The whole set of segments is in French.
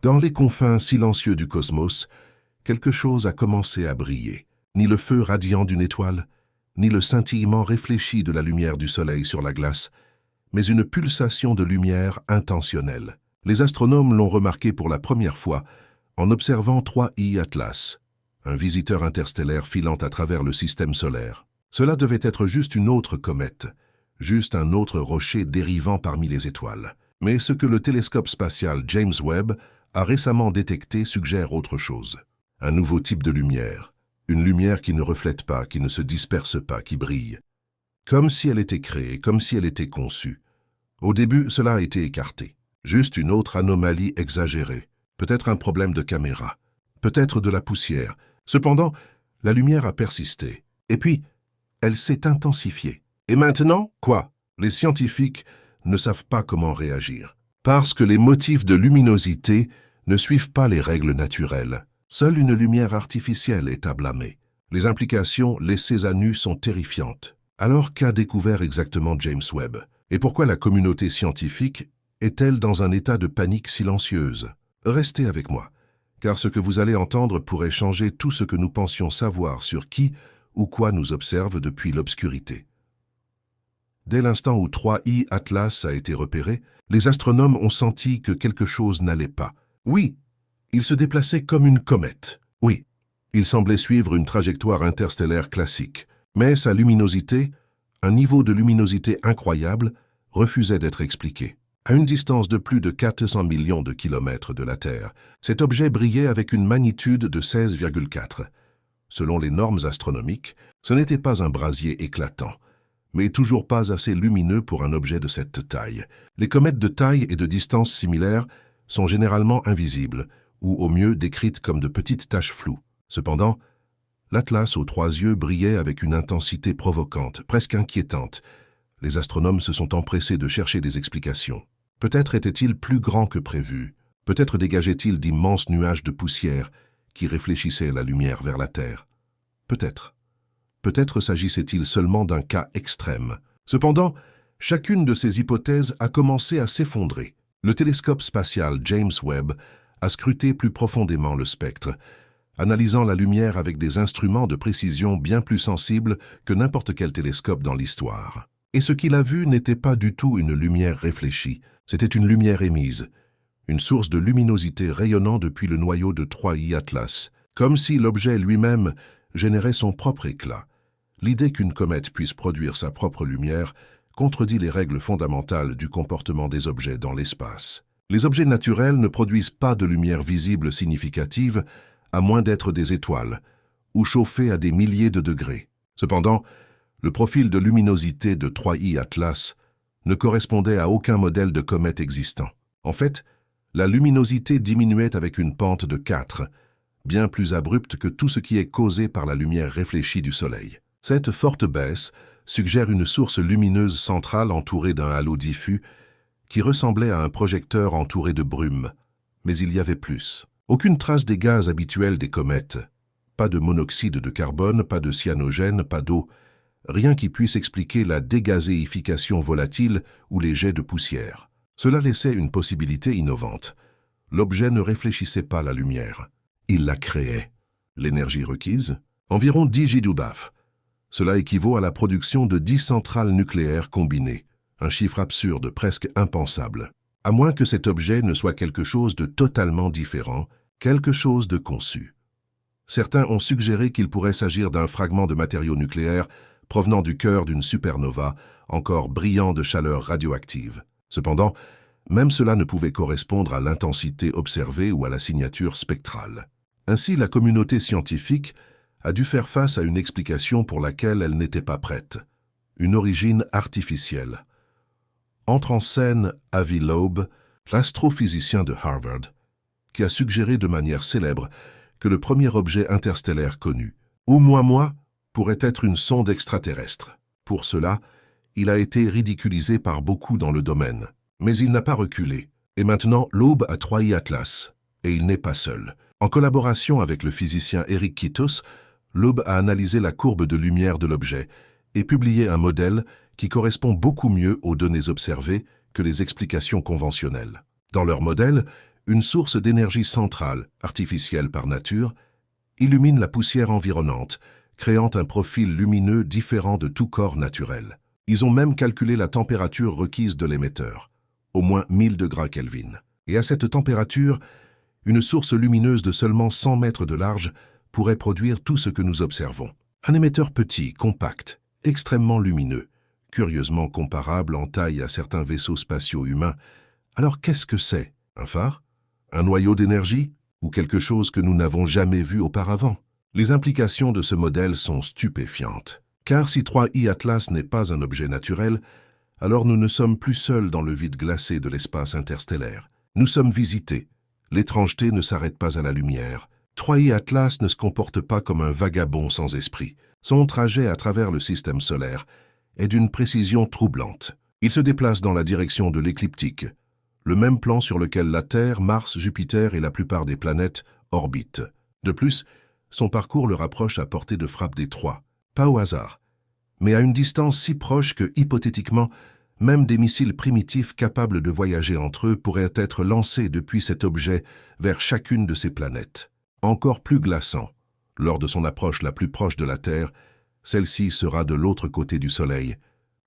Dans les confins silencieux du cosmos, quelque chose a commencé à briller. Ni le feu radiant d'une étoile, ni le scintillement réfléchi de la lumière du soleil sur la glace, mais une pulsation de lumière intentionnelle. Les astronomes l'ont remarqué pour la première fois en observant 3I Atlas, un visiteur interstellaire filant à travers le système solaire. Cela devait être juste une autre comète, juste un autre rocher dérivant parmi les étoiles. Mais ce que le télescope spatial James Webb a récemment détecté suggère autre chose. Un nouveau type de lumière. Une lumière qui ne reflète pas, qui ne se disperse pas, qui brille. Comme si elle était créée, comme si elle était conçue. Au début, cela a été écarté. Juste une autre anomalie exagérée. Peut-être un problème de caméra. Peut-être de la poussière. Cependant, la lumière a persisté. Et puis, elle s'est intensifiée. Et maintenant, quoi? Les scientifiques ne savent pas comment réagir. Parce que les motifs de luminosité ne suivent pas les règles naturelles. Seule une lumière artificielle est à blâmer. Les implications laissées à nu sont terrifiantes. Alors qu'a découvert exactement James Webb? Et pourquoi la communauté scientifique est-elle dans un état de panique silencieuse? Restez avec moi, car ce que vous allez entendre pourrait changer tout ce que nous pensions savoir sur qui ou quoi nous observe depuis l'obscurité. Dès l'instant où 3I Atlas a été repéré, les astronomes ont senti que quelque chose n'allait pas. Oui, il se déplaçait comme une comète. Oui, il semblait suivre une trajectoire interstellaire classique. Mais sa luminosité, un niveau de luminosité incroyable, refusait d'être expliqué. À une distance de plus de 400 millions de kilomètres de la Terre, cet objet brillait avec une magnitude de 16,4. Selon les normes astronomiques, ce n'était pas un brasier éclatant, mais toujours pas assez lumineux pour un objet de cette taille. Les comètes de taille et de distance similaires sont généralement invisibles, ou au mieux décrites comme de petites taches floues. Cependant, l'Atlas aux 3 yeux brillait avec une intensité provocante, presque inquiétante. Les astronomes se sont empressés de chercher des explications. Peut-être était-il plus grand que prévu, peut-être dégageait-il d'immenses nuages de poussière qui réfléchissaient la lumière vers la Terre. Peut-être. Peut-être s'agissait-il seulement d'un cas extrême. Cependant, chacune de ces hypothèses a commencé à s'effondrer. Le télescope spatial James Webb a scruté plus profondément le spectre, analysant la lumière avec des instruments de précision bien plus sensibles que n'importe quel télescope dans l'histoire. Et ce qu'il a vu n'était pas du tout une lumière réfléchie, c'était une lumière émise, une source de luminosité rayonnant depuis le noyau de 3I Atlas, comme si l'objet lui-même générait son propre éclat. L'idée qu'une comète puisse produire sa propre lumière contredit les règles fondamentales du comportement des objets dans l'espace. Les objets naturels ne produisent pas de lumière visible significative, à moins d'être des étoiles, ou chauffés à des milliers de degrés. Cependant, le profil de luminosité de 3I Atlas ne correspondait à aucun modèle de comète existant. En fait, la luminosité diminuait avec une pente de 4, bien plus abrupte que tout ce qui est causé par la lumière réfléchie du Soleil. Cette forte baisse suggère une source lumineuse centrale entourée d'un halo diffus qui ressemblait à un projecteur entouré de brume. Mais il y avait plus. Aucune trace des gaz habituels des comètes. Pas de monoxyde de carbone, pas de cyanogène, pas d'eau. Rien qui puisse expliquer la dégazéification volatile ou les jets de poussière. Cela laissait une possibilité innovante. L'objet ne réfléchissait pas la lumière. Il la créait. L'énergie requise? Environ 10 gigaoubaf. Cela équivaut à la production de 10 centrales nucléaires combinées. Un chiffre absurde, presque impensable. À moins que cet objet ne soit quelque chose de totalement différent, quelque chose de conçu. Certains ont suggéré qu'il pourrait s'agir d'un fragment de matériau nucléaire provenant du cœur d'une supernova, encore brillant de chaleur radioactive. Cependant, même cela ne pouvait correspondre à l'intensité observée ou à la signature spectrale. Ainsi, la communauté scientifique a dû faire face à une explication pour laquelle elle n'était pas prête. Une origine artificielle. Entre en scène Avi Loeb, l'astrophysicien de Harvard, qui a suggéré de manière célèbre que le premier objet interstellaire connu, Oumuamua, pourrait être une sonde extraterrestre. Pour cela, il a été ridiculisé par beaucoup dans le domaine. Mais il n'a pas reculé. Et maintenant, Loeb a 3I Atlas. Et il n'est pas seul. En collaboration avec le physicien Eric Kittos, Loeb a analysé la courbe de lumière de l'objet et publié un modèle qui correspond beaucoup mieux aux données observées que les explications conventionnelles. Dans leur modèle, une source d'énergie centrale, artificielle par nature, illumine la poussière environnante, créant un profil lumineux différent de tout corps naturel. Ils ont même calculé la température requise de l'émetteur, au moins 1000 degrés Kelvin. Et à cette température, une source lumineuse de seulement 100 mètres de large pourrait produire tout ce que nous observons. Un émetteur petit, compact, extrêmement lumineux, curieusement comparable en taille à certains vaisseaux spatiaux humains. Alors qu'est-ce que c'est? Un phare? Un noyau d'énergie? Ou quelque chose que nous n'avons jamais vu auparavant? Les implications de ce modèle sont stupéfiantes. Car si 3I Atlas n'est pas un objet naturel, alors nous ne sommes plus seuls dans le vide glacé de l'espace interstellaire. Nous sommes visités. L'étrangeté ne s'arrête pas à la lumière. 3I Atlas ne se comporte pas comme un vagabond sans esprit. Son trajet à travers le système solaire est d'une précision troublante. Il se déplace dans la direction de l'écliptique, le même plan sur lequel la Terre, Mars, Jupiter et la plupart des planètes orbitent. De plus, son parcours le rapproche à portée de frappe des trois. Pas au hasard, mais à une distance si proche que, hypothétiquement, même des missiles primitifs capables de voyager entre eux pourraient être lancés depuis cet objet vers chacune de ces planètes. Encore plus glaçant, lors de son approche la plus proche de la Terre, celle-ci sera de l'autre côté du Soleil,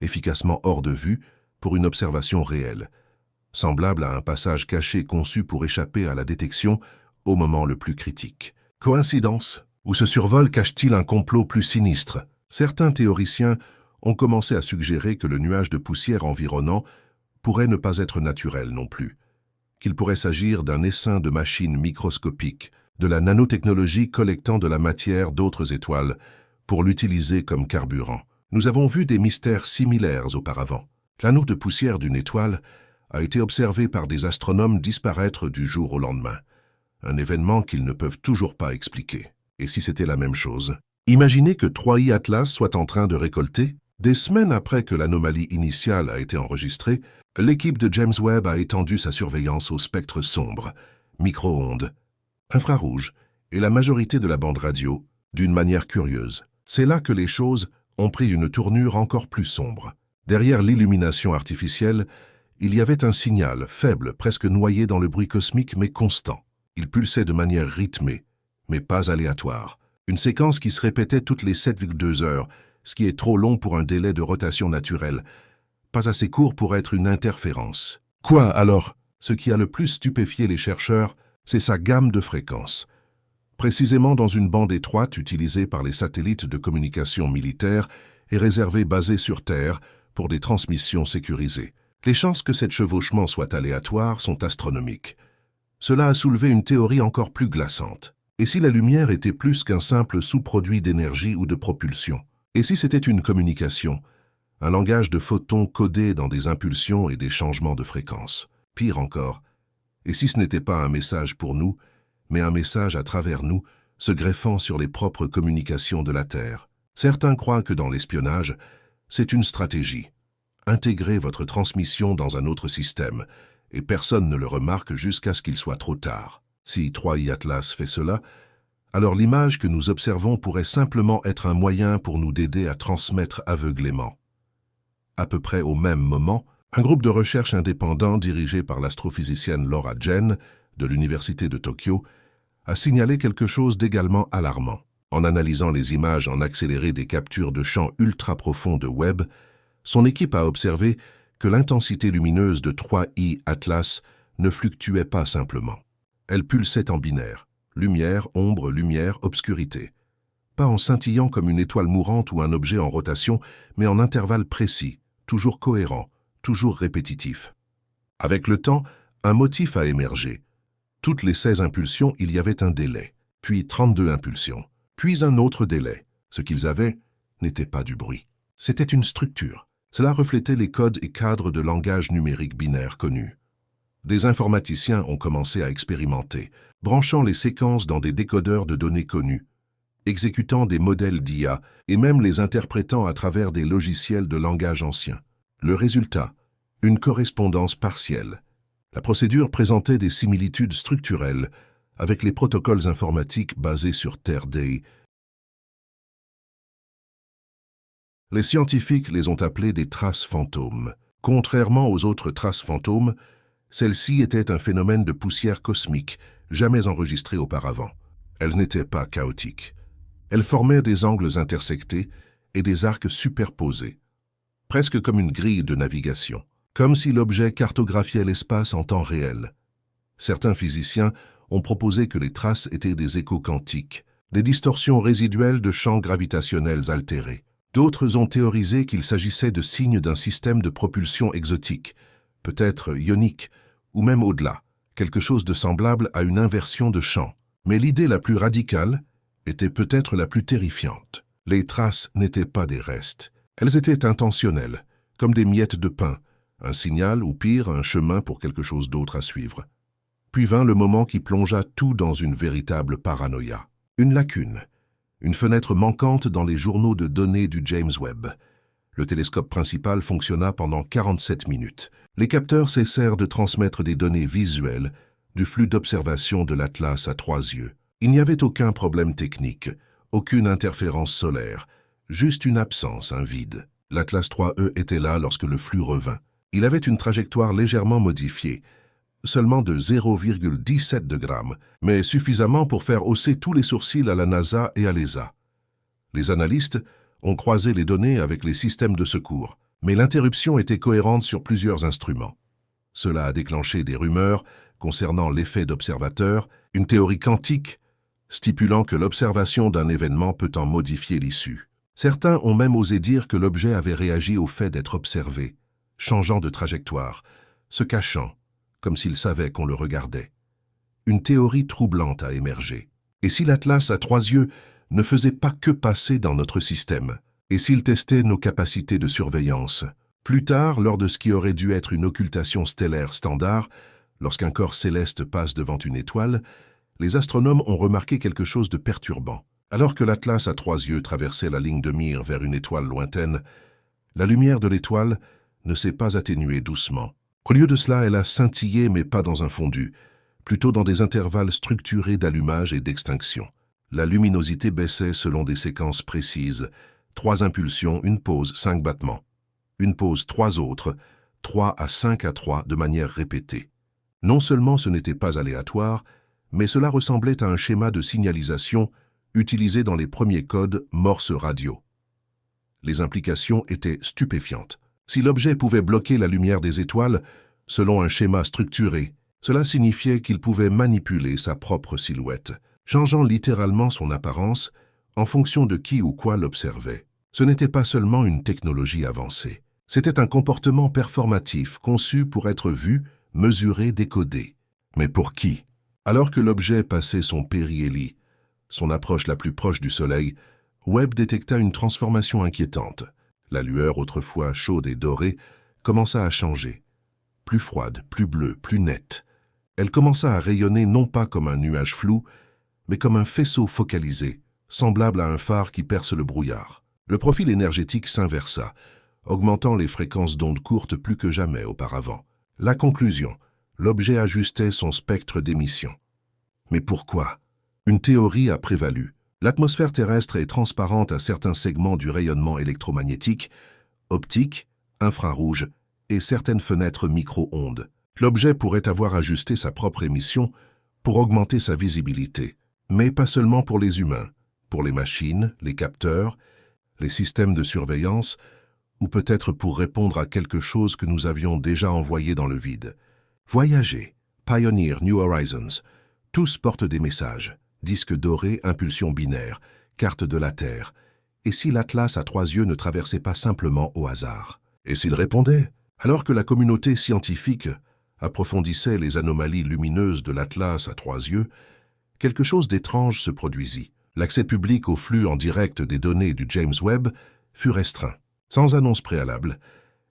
efficacement hors de vue pour une observation réelle, semblable à un passage caché conçu pour échapper à la détection au moment le plus critique. Coïncidence? Ou ce survol cache-t-il un complot plus sinistre? Certains théoriciens ont commencé à suggérer que le nuage de poussière environnant pourrait ne pas être naturel non plus, qu'il pourrait s'agir d'un essaim de machines microscopiques, de la nanotechnologie collectant de la matière d'autres étoiles pour l'utiliser comme carburant. Nous avons vu des mystères similaires auparavant. L'anneau de poussière d'une étoile a été observé par des astronomes disparaître du jour au lendemain, un événement qu'ils ne peuvent toujours pas expliquer. Et si c'était la même chose? Imaginez que 3I Atlas soit en train de récolter. Des semaines après que l'anomalie initiale a été enregistrée, l'équipe de James Webb a étendu sa surveillance au spectre sombre, micro-ondes, infrarouge et la majorité de la bande radio, d'une manière curieuse. C'est là que les choses ont pris une tournure encore plus sombre. Derrière l'illumination artificielle, il y avait un signal faible, presque noyé dans le bruit cosmique mais constant. Il pulsait de manière rythmée, mais pas aléatoire. Une séquence qui se répétait toutes les 7,2 heures, ce qui est trop long pour un délai de rotation naturelle, pas assez court pour être une interférence. Quoi alors? Ce qui a le plus stupéfié les chercheurs, c'est sa gamme de fréquences. Précisément dans une bande étroite utilisée par les satellites de communication militaires et réservée basée sur Terre pour des transmissions sécurisées. Les chances que cet chevauchement soit aléatoire sont astronomiques. Cela a soulevé une théorie encore plus glaçante. Et si la lumière était plus qu'un simple sous-produit d'énergie ou de propulsion? Et si c'était une communication, un langage de photons codé dans des impulsions et des changements de fréquence? Pire encore, et si ce n'était pas un message pour nous, mais un message à travers nous, se greffant sur les propres communications de la Terre? Certains croient que dans l'espionnage, c'est une stratégie. Intégrer votre transmission dans un autre système, et personne ne le remarque jusqu'à ce qu'il soit trop tard. Si 3I Atlas fait cela, alors l'image que nous observons pourrait simplement être un moyen pour nous d'aider à transmettre aveuglément. À peu près au même moment, un groupe de recherche indépendant dirigé par l'astrophysicienne Laura Jen de l'Université de Tokyo a signalé quelque chose d'également alarmant. En analysant les images en accéléré des captures de champs ultra profonds de Webb, son équipe a observé que l'intensité lumineuse de 3I Atlas ne fluctuait pas simplement. Elle pulsait en binaire, lumière, ombre, lumière, obscurité. Pas en scintillant comme une étoile mourante ou un objet en rotation, mais en intervalles précis, toujours cohérents, toujours répétitifs. Avec le temps, un motif a émergé. Toutes les 16 impulsions, il y avait un délai, puis 32 impulsions, puis un autre délai. Ce qu'ils avaient n'était pas du bruit. C'était une structure. Cela reflétait les codes et cadres de langage numérique binaire connus. Des informaticiens ont commencé à expérimenter, branchant les séquences dans des décodeurs de données connus, exécutant des modèles d'IA et même les interprétant à travers des logiciels de langage anciens. Le résultat, une correspondance partielle. La procédure présentait des similitudes structurelles avec les protocoles informatiques basés sur Terre-Day. Les scientifiques les ont appelés des traces fantômes. Contrairement aux autres traces fantômes, Celle-ci était un phénomène de poussière cosmique, jamais enregistré auparavant. Elle n'était pas chaotique. Elle formait des angles intersectés et des arcs superposés, presque comme une grille de navigation, comme si l'objet cartographiait l'espace en temps réel. Certains physiciens ont proposé que les traces étaient des échos quantiques, des distorsions résiduelles de champs gravitationnels altérés. D'autres ont théorisé qu'il s'agissait de signes d'un système de propulsion exotique, peut-être ionique, ou même au-delà, quelque chose de semblable à une inversion de champ. Mais l'idée la plus radicale était peut-être la plus terrifiante. Les traces n'étaient pas des restes. Elles étaient intentionnelles, comme des miettes de pain, un signal ou pire, un chemin pour quelque chose d'autre à suivre. Puis vint le moment qui plongea tout dans une véritable paranoïa. Une lacune, une fenêtre manquante dans les journaux de données du James Webb. Le télescope principal fonctionna pendant 47 minutes. Les capteurs cessèrent de transmettre des données visuelles du flux d'observation de l'Atlas à 3 yeux. Il n'y avait aucun problème technique, aucune interférence solaire, juste une absence, un vide. L'Atlas 3E était là lorsque le flux revint. Il avait une trajectoire légèrement modifiée, seulement de 0,17 de grammes, mais suffisamment pour faire hausser tous les sourcils à la NASA et à l'ESA. Les analystes ont croisé les données avec les systèmes de secours, mais l'interruption était cohérente sur plusieurs instruments. Cela a déclenché des rumeurs concernant l'effet d'observateur, une théorie quantique stipulant que l'observation d'un événement peut en modifier l'issue. Certains ont même osé dire que l'objet avait réagi au fait d'être observé, changeant de trajectoire, se cachant, comme s'il savait qu'on le regardait. Une théorie troublante a émergé. Et si l'Atlas à 3 yeux ne faisait pas que passer dans notre système? Et s'il testait nos capacités de surveillance? Plus tard, lors de ce qui aurait dû être une occultation stellaire standard, lorsqu'un corps céleste passe devant une étoile, les astronomes ont remarqué quelque chose de perturbant. Alors que l'Atlas à 3 yeux traversait la ligne de mire vers une étoile lointaine, la lumière de l'étoile ne s'est pas atténuée doucement. Au lieu de cela, elle a scintillé, mais pas dans un fondu, plutôt dans des intervalles structurés d'allumage et d'extinction. La luminosité baissait selon des séquences précises, 3 impulsions, une pause, 5 battements. Une pause, 3 autres, 3 à 5 à 3 de manière répétée. Non seulement ce n'était pas aléatoire, mais cela ressemblait à un schéma de signalisation utilisé dans les premiers codes Morse radio. Les implications étaient stupéfiantes. Si l'objet pouvait bloquer la lumière des étoiles, selon un schéma structuré, cela signifiait qu'il pouvait manipuler sa propre silhouette, changeant littéralement son apparence en fonction de qui ou quoi l'observait. Ce n'était pas seulement une technologie avancée, c'était un comportement performatif conçu pour être vu, mesuré, décodé. Mais pour qui? Alors que l'objet passait son périhélie, son approche la plus proche du Soleil, Webb détecta une transformation inquiétante. La lueur, autrefois chaude et dorée, commença à changer. Plus froide, plus bleue, plus nette. Elle commença à rayonner non pas comme un nuage flou, mais comme un faisceau focalisé, semblable à un phare qui perce le brouillard. Le profil énergétique s'inversa, augmentant les fréquences d'ondes courtes plus que jamais auparavant. La conclusion, l'objet ajustait son spectre d'émission. Mais pourquoi? Une théorie a prévalu. L'atmosphère terrestre est transparente à certains segments du rayonnement électromagnétique, optique, infrarouge et certaines fenêtres micro-ondes. L'objet pourrait avoir ajusté sa propre émission pour augmenter sa visibilité, mais pas seulement pour les humains, pour les machines, les capteurs, les systèmes de surveillance, ou peut-être pour répondre à quelque chose que nous avions déjà envoyé dans le vide. Voyager, Pioneer, New Horizons, tous portent des messages. Disque doré, impulsion binaire, carte de la Terre. Et si l'Atlas à 3 yeux ne traversait pas simplement au hasard? Et s'il répondait? Alors que la communauté scientifique approfondissait les anomalies lumineuses de l'Atlas à 3 yeux, quelque chose d'étrange se produisit. L'accès public au flux en direct des données du James Webb fut restreint. Sans annonce préalable,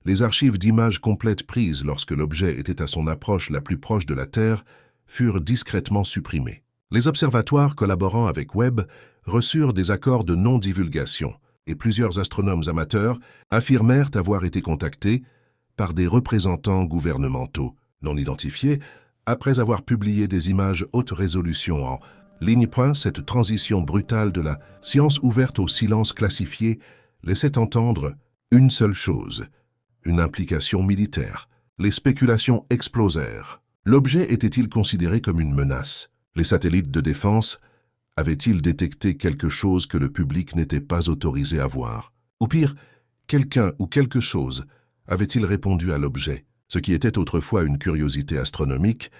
les archives d'images complètes prises lorsque l'objet était à son approche la plus proche de la Terre furent discrètement supprimées. Les observatoires collaborant avec Webb reçurent des accords de non-divulgation et plusieurs astronomes amateurs affirmèrent avoir été contactés par des représentants gouvernementaux non identifiés après avoir publié des images haute résolution en ligne. Cette transition brutale de la science ouverte au silence classifié laissait entendre une seule chose, une implication militaire. Les spéculations explosèrent. L'objet était-il considéré comme une menace? Les satellites de défense avaient-ils détecté quelque chose que le public n'était pas autorisé à voir? Ou pire, quelqu'un ou quelque chose avait-il répondu à l'objet? Ce qui était autrefois une curiosité astronomique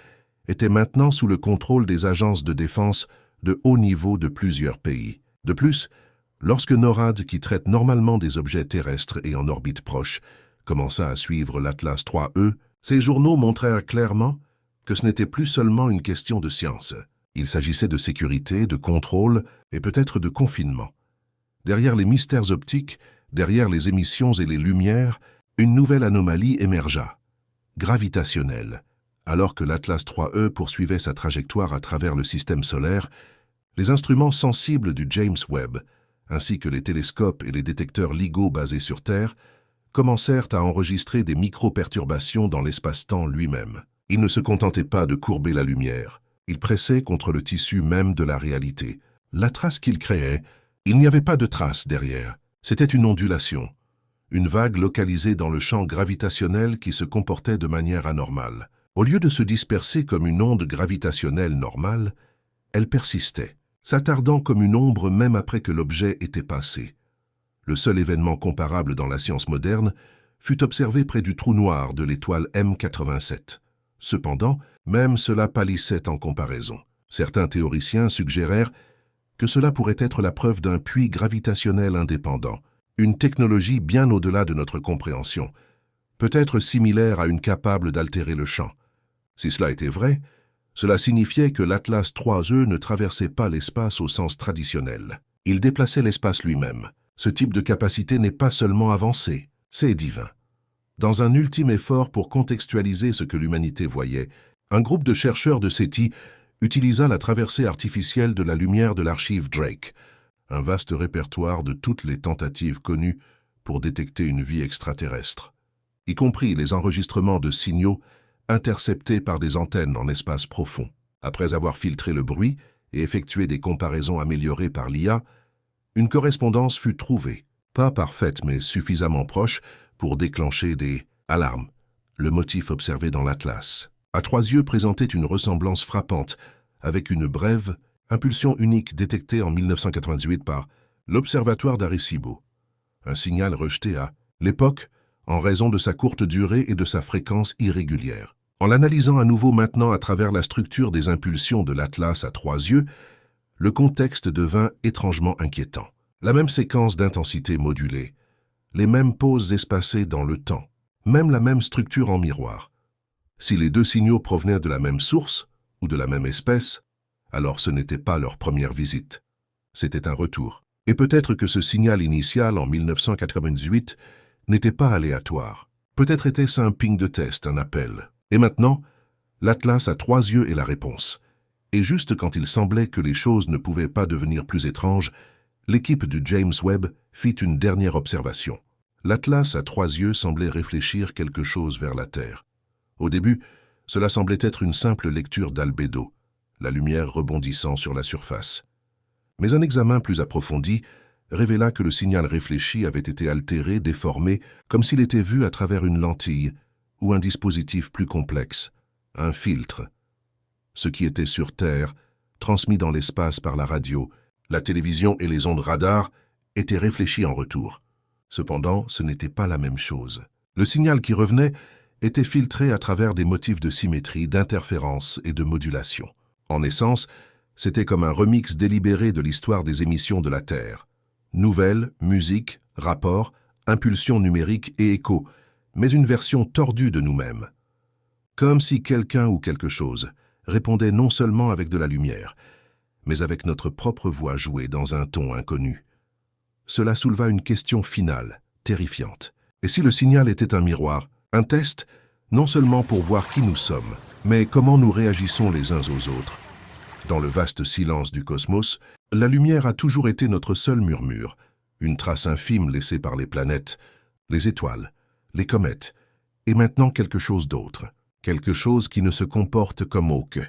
était maintenant sous le contrôle des agences de défense de haut niveau de plusieurs pays. De plus, lorsque NORAD, qui traite normalement des objets terrestres et en orbite proche, commença à suivre l'Atlas 3E, ces journaux montrèrent clairement que ce n'était plus seulement une question de science. Il s'agissait de sécurité, de contrôle et peut-être de confinement. Derrière les mystères optiques, derrière les émissions et les lumières, une nouvelle anomalie émergea, gravitationnelle. Alors que l'Atlas 3E poursuivait sa trajectoire à travers le système solaire, les instruments sensibles du James Webb, ainsi que les télescopes et les détecteurs LIGO basés sur Terre, commencèrent à enregistrer des micro-perturbations dans l'espace-temps lui-même. Ils ne se contentaient pas de courber la lumière, ils pressaient contre le tissu même de la réalité. La trace qu'ils créaient, il n'y avait pas de trace derrière, c'était une ondulation, une vague localisée dans le champ gravitationnel qui se comportait de manière anormale. Au lieu de se disperser comme une onde gravitationnelle normale, elle persistait, s'attardant comme une ombre même après que l'objet était passé. Le seul événement comparable dans la science moderne fut observé près du trou noir de l'étoile M87. Cependant, même cela pâlissait en comparaison. Certains théoriciens suggérèrent que cela pourrait être la preuve d'un puits gravitationnel indépendant, une technologie bien au-delà de notre compréhension, peut-être similaire à une capable d'altérer le champ. Si cela était vrai, cela signifiait que l'Atlas 3E ne traversait pas l'espace au sens traditionnel. Il déplaçait l'espace lui-même. Ce type de capacité n'est pas seulement avancé, c'est divin. Dans un ultime effort pour contextualiser ce que l'humanité voyait, un groupe de chercheurs de SETI utilisa la traversée artificielle de la lumière de l'archive Drake, un vaste répertoire de toutes les tentatives connues pour détecter une vie extraterrestre, y compris les enregistrements de signaux interceptés par des antennes en espace profond. Après avoir filtré le bruit et effectué des comparaisons améliorées par l'IA, une correspondance fut trouvée, pas parfaite mais suffisamment proche pour déclencher des alarmes. Le motif observé dans l'Atlas, à 3 yeux, présentait une ressemblance frappante avec une brève impulsion unique détectée en 1998 par l'Observatoire d'Arecibo, un signal rejeté à l'époque en raison de sa courte durée et de sa fréquence irrégulière. En l'analysant à nouveau maintenant à travers la structure des impulsions de l'Atlas à 3 yeux, le contexte devint étrangement inquiétant. La même séquence d'intensité modulée, les mêmes pauses espacées dans le temps, même la même structure en miroir. Si les deux signaux provenaient de la même source ou de la même espèce, alors ce n'était pas leur première visite. C'était un retour. Et peut-être que ce signal initial en 1998 n'était pas aléatoire. Peut-être était-ce un ping de test, un appel. Et maintenant, l'Atlas à 3 yeux est la réponse. Et juste quand il semblait que les choses ne pouvaient pas devenir plus étranges, l'équipe du James Webb fit une dernière observation. L'Atlas à 3 yeux semblait réfléchir quelque chose vers la Terre. Au début, cela semblait être une simple lecture d'albédo, la lumière rebondissant sur la surface. Mais un examen plus approfondi révéla que le signal réfléchi avait été altéré, déformé, comme s'il était vu à travers une lentille ou un dispositif plus complexe, un filtre. Ce qui était sur Terre, transmis dans l'espace par la radio, la télévision et les ondes radar, était réfléchi en retour. Cependant, ce n'était pas la même chose. Le signal qui revenait était filtré à travers des motifs de symétrie, d'interférence et de modulation. En essence, c'était comme un remix délibéré de l'histoire des émissions de la Terre. Nouvelles, musique, rapports, impulsions numériques et échos, mais une version tordue de nous-mêmes. Comme si quelqu'un ou quelque chose répondait non seulement avec de la lumière, mais avec notre propre voix jouée dans un ton inconnu. Cela souleva une question finale, terrifiante. Et si le signal était un miroir, un test, non seulement pour voir qui nous sommes, mais comment nous réagissons les uns aux autres? Dans le vaste silence du cosmos, la lumière a toujours été notre seul murmure, une trace infime laissée par les planètes, les étoiles, les comètes, et maintenant quelque chose d'autre, quelque chose qui ne se comporte comme aucun.